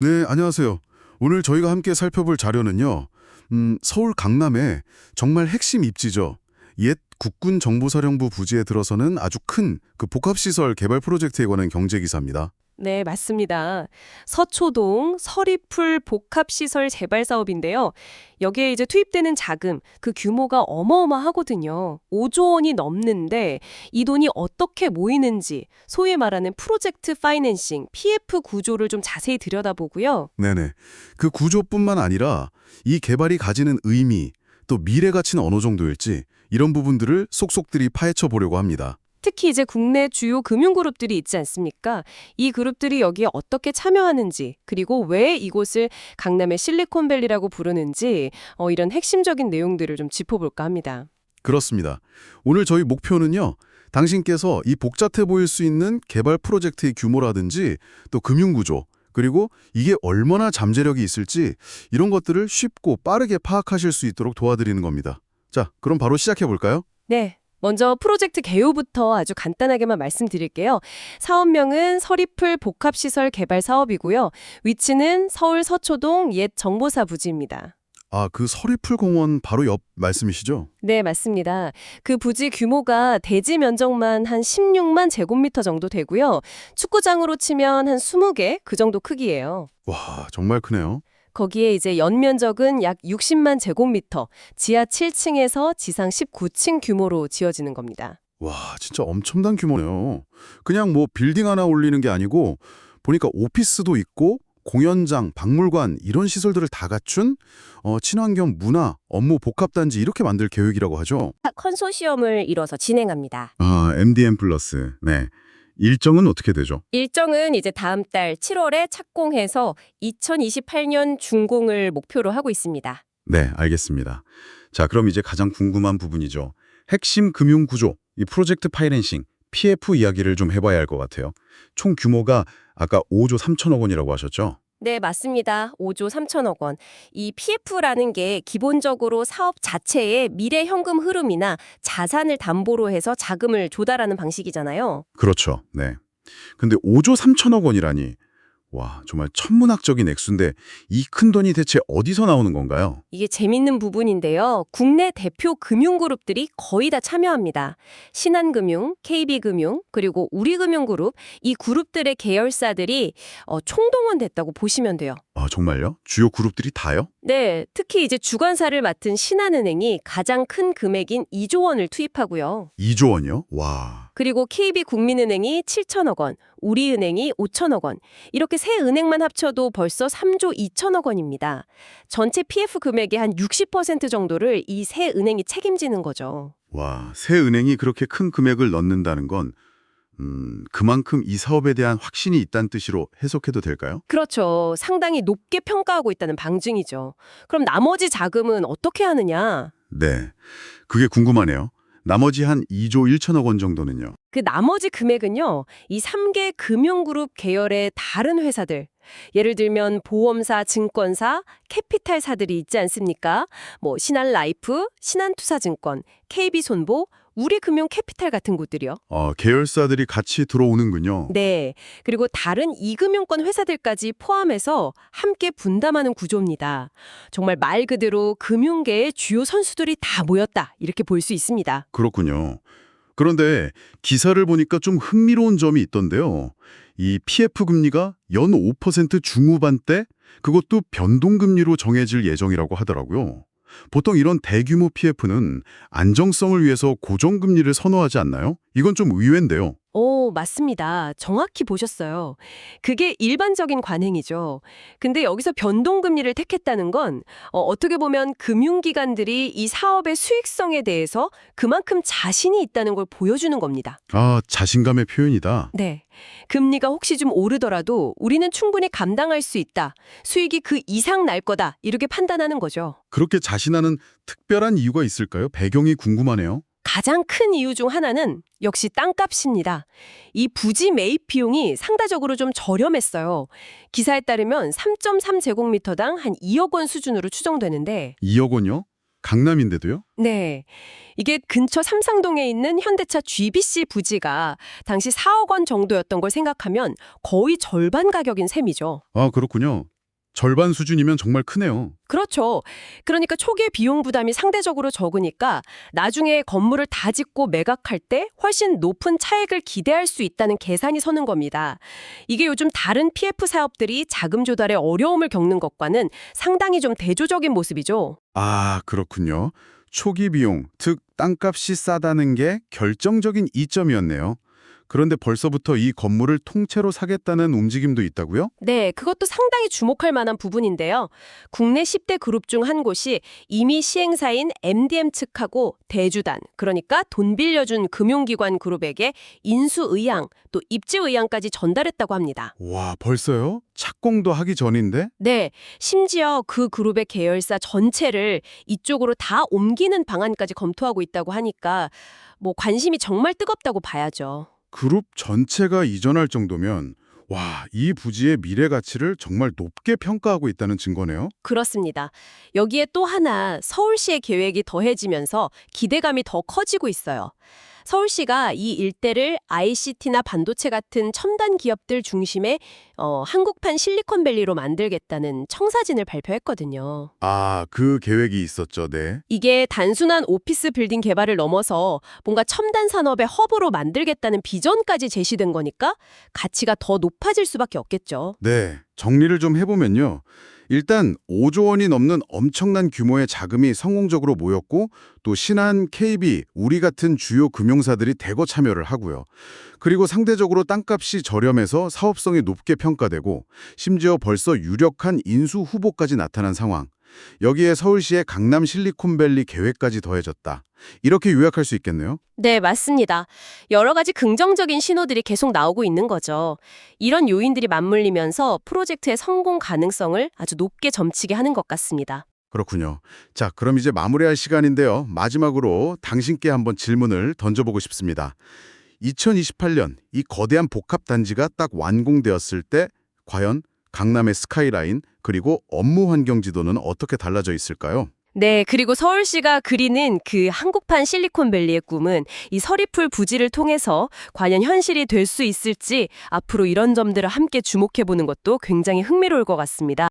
네, 안녕하세요. 오늘 저희가 함께 살펴볼 자료는요. 서울 강남의 정말 핵심 입지죠. 옛 국군정보사령부 부지에 들어서는 아주 큰 그 복합시설 개발 프로젝트에 관한 경제기사입니다. 네, 맞습니다. 서초동 서리풀 복합시설 재발 사업인데요. 여기에 이제 투입되는 자금, 그 규모가 어마어마하거든요. 5조 원이 넘는데 이 돈이 어떻게 모이는지, 소위 말하는 프로젝트 파이낸싱, PF 구조를 좀 자세히 들여다보고요. 네네. 그 구조뿐만 아니라 이 개발이 가지는 의미, 또 미래 가치는 어느 정도일지 이런 부분들을 속속들이 파헤쳐 보려고 합니다. 특히 이제 국내 주요 금융그룹들이 있지 않습니까? 이 그룹들이 여기에 어떻게 참여하는지, 그리고 왜 이곳을 강남의 실리콘밸리라고 부르는지 이런 핵심적인 내용들을 좀 짚어볼까 합니다. 그렇습니다. 오늘 저희 목표는요. 당신께서 이 복잡해 보일 수 있는 개발 프로젝트의 규모라든지 또 금융구조, 그리고 이게 얼마나 잠재력이 있을지 이런 것들을 쉽고 빠르게 파악하실 수 있도록 도와드리는 겁니다. 자, 그럼 바로 시작해 볼까요? 네. 먼저 프로젝트 개요부터 아주 간단하게만 말씀드릴게요. 사업명은 서리풀 복합시설 개발 사업이고요. 위치는 서울 서초동 옛 정보사 부지입니다. 아, 그 서리풀 공원 바로 옆 말씀이시죠? 네, 맞습니다. 그 부지 규모가 대지 면적만 한 16만 제곱미터 정도 되고요. 축구장으로 치면 한 20개 그 정도 크기예요. 와, 정말 크네요. 거기에 이제 연면적은 약 60만 제곱미터, 지하 7층에서 지상 19층 규모로 지어지는 겁니다. 와, 진짜 엄청난 규모네요. 그냥 뭐 빌딩 하나 올리는 게 아니고 보니까 오피스도 있고 공연장, 박물관 이런 시설들을 다 갖춘 친환경 문화, 업무 복합단지 이렇게 만들 계획이라고 하죠. 컨소시엄을 이뤄서 진행합니다. 아, MDM 플러스. 네. 일정은 어떻게 되죠? 일정은 이제 다음 달 7월에 착공해서 2028년 준공을 목표로 하고 있습니다. 네, 알겠습니다. 자, 그럼 이제 가장 궁금한 부분이죠. 핵심 금융 구조, 이 프로젝트 파이낸싱, PF 이야기를 좀 해봐야 할 것 같아요. 총 규모가 아까 5조 3천억 원이라고 하셨죠? 네, 맞습니다. 5조 3천억 원. 이 PF라는 게 기본적으로 사업 자체의 미래 현금 흐름이나 자산을 담보로 해서 자금을 조달하는 방식이잖아요. 그렇죠. 네. 근데 5조 3천억 원이라니. 와, 정말 천문학적인 액수인데 이 큰 돈이 대체 어디서 나오는 건가요? 이게 재밌는 부분인데요. 국내 대표 금융그룹들이 거의 다 참여합니다. 신한금융, KB금융, 그리고 우리금융그룹, 이 그룹들의 계열사들이 총동원됐다고 보시면 돼요. 아, 정말요? 주요 그룹들이 다요? 네, 특히 이제 주관사를 맡은 신한은행이 가장 큰 금액인 2조 원을 투입하고요. 2조 원이요? 와. 그리고 KB국민은행이 7천억 원, 우리은행이 5천억 원. 이렇게 세 은행만 합쳐도 벌써 3조 2천억 원입니다. 전체 PF 금액의 한 60% 정도를 이 세 은행이 책임지는 거죠. 와, 새 은행이 그렇게 큰 금액을 넣는다는 건 그만큼 이 사업에 대한 확신이 있다는 뜻으로 해석해도 될까요? 그렇죠. 상당히 높게 평가하고 있다는 방증이죠. 그럼 나머지 자금은 어떻게 하느냐? 네. 그게 궁금하네요. 나머지 한 2조 1천억 원 정도는요. 그 나머지 금액은요, 이 3개 금융그룹 계열의 다른 회사들, 예를 들면 보험사, 증권사, 캐피탈사들이 있지 않습니까? 뭐 신한라이프, 신한투자증권, KB손보, 우리금융캐피탈 같은 곳들이요. 계열사들이 같이 들어오는군요. 네, 그리고 다른 이금융권 회사들까지 포함해서 함께 분담하는 구조입니다. 정말 말 그대로 금융계의 주요 선수들이 다 모였다, 이렇게 볼 수 있습니다. 그렇군요. 그런데 기사를 보니까 좀 흥미로운 점이 있던데요. 이 PF 금리가 연 5% 중후반대, 그것도 변동금리로 정해질 예정이라고 하더라고요. 보통 이런 대규모 PF는 안정성을 위해서 고정금리를 선호하지 않나요? 이건 좀 의외인데요. 오, 맞습니다. 정확히 보셨어요. 그게 일반적인 관행이죠. 근데 여기서 변동금리를 택했다는 건 어떻게 보면 금융기관들이 이 사업의 수익성에 대해서 그만큼 자신이 있다는 걸 보여주는 겁니다. 아, 자신감의 표현이다. 네. 금리가 혹시 좀 오르더라도 우리는 충분히 감당할 수 있다. 수익이 그 이상 날 거다. 이렇게 판단하는 거죠. 그렇게 자신하는 특별한 이유가 있을까요? 배경이 궁금하네요. 가장 큰 이유 중 하나는 역시 땅값입니다. 이 부지 매입 비용이 상대적으로 좀 저렴했어요. 기사에 따르면 3.3제곱미터당 한 2억 원 수준으로 추정되는데 2억 원요? 강남인데도요? 네. 이게 근처 삼상동에 있는 현대차 GBC 부지가 당시 4억 원 정도였던 걸 생각하면 거의 절반 가격인 셈이죠. 아, 그렇군요. 절반 수준이면 정말 크네요. 그렇죠. 그러니까 초기에 비용 부담이 상대적으로 적으니까 나중에 건물을 다 짓고 매각할 때 훨씬 높은 차익을 기대할 수 있다는 계산이 서는 겁니다. 이게 요즘 다른 PF 사업들이 자금 조달에 어려움을 겪는 것과는 상당히 좀 대조적인 모습이죠. 아, 그렇군요. 초기 비용, 즉 땅값이 싸다는 게 결정적인 이점이었네요. 그런데 벌써부터 이 건물을 통째로 사겠다는 움직임도 있다고요? 네, 그것도 상당히 주목할 만한 부분인데요. 국내 10대 그룹 중 한 곳이 이미 시행사인 MDM 측하고 대주단, 그러니까 돈 빌려준 금융기관 그룹에게 인수 의향, 또 입지 의향까지 전달했다고 합니다. 와, 벌써요? 착공도 하기 전인데? 네, 심지어 그 그룹의 계열사 전체를 이쪽으로 다 옮기는 방안까지 검토하고 있다고 하니까 뭐 관심이 정말 뜨겁다고 봐야죠. 그룹 전체가 이전할 정도면 와, 이 부지의 미래 가치를 정말 높게 평가하고 있다는 증거네요. 그렇습니다. 여기에 또 하나 서울시의 계획이 더해지면서 기대감이 더 커지고 있어요. 서울시가 이 일대를 ICT나 반도체 같은 첨단 기업들 중심의 한국판 실리콘밸리로 만들겠다는 청사진을 발표했거든요. 아, 그 계획이 있었죠, 네. 이게 단순한 오피스 빌딩 개발을 넘어서 뭔가 첨단 산업의 허브로 만들겠다는 비전까지 제시된 거니까 가치가 더 높아질 수밖에 없겠죠. 네, 정리를 좀 해보면요. 일단 5조 원이 넘는 엄청난 규모의 자금이 성공적으로 모였고 또 신한, KB, 우리 같은 주요 금융사들이 대거 참여를 하고요. 그리고 상대적으로 땅값이 저렴해서 사업성이 높게 평가되고 심지어 벌써 유력한 인수 후보까지 나타난 상황. 여기에 서울시의 강남 실리콘밸리 계획까지 더해졌다. 이렇게 요약할 수 있겠네요. 네, 맞습니다. 여러 가지 긍정적인 신호들이 계속 나오고 있는 거죠. 이런 요인들이 맞물리면서 프로젝트의 성공 가능성을 아주 높게 점치게 하는 것 같습니다. 그렇군요. 자, 그럼 이제 마무리할 시간인데요. 마지막으로 당신께 한번 질문을 던져보고 싶습니다. 2028년 이 거대한 복합단지가 딱 완공되었을 때 과연 강남의 스카이라인 그리고 업무 환경 지도는 어떻게 달라져 있을까요? 네, 그리고 서울시가 그리는 그 한국판 실리콘밸리의 꿈은 이 서리풀 부지를 통해서 과연 현실이 될 수 있을지 앞으로 이런 점들을 함께 주목해보는 것도 굉장히 흥미로울 것 같습니다.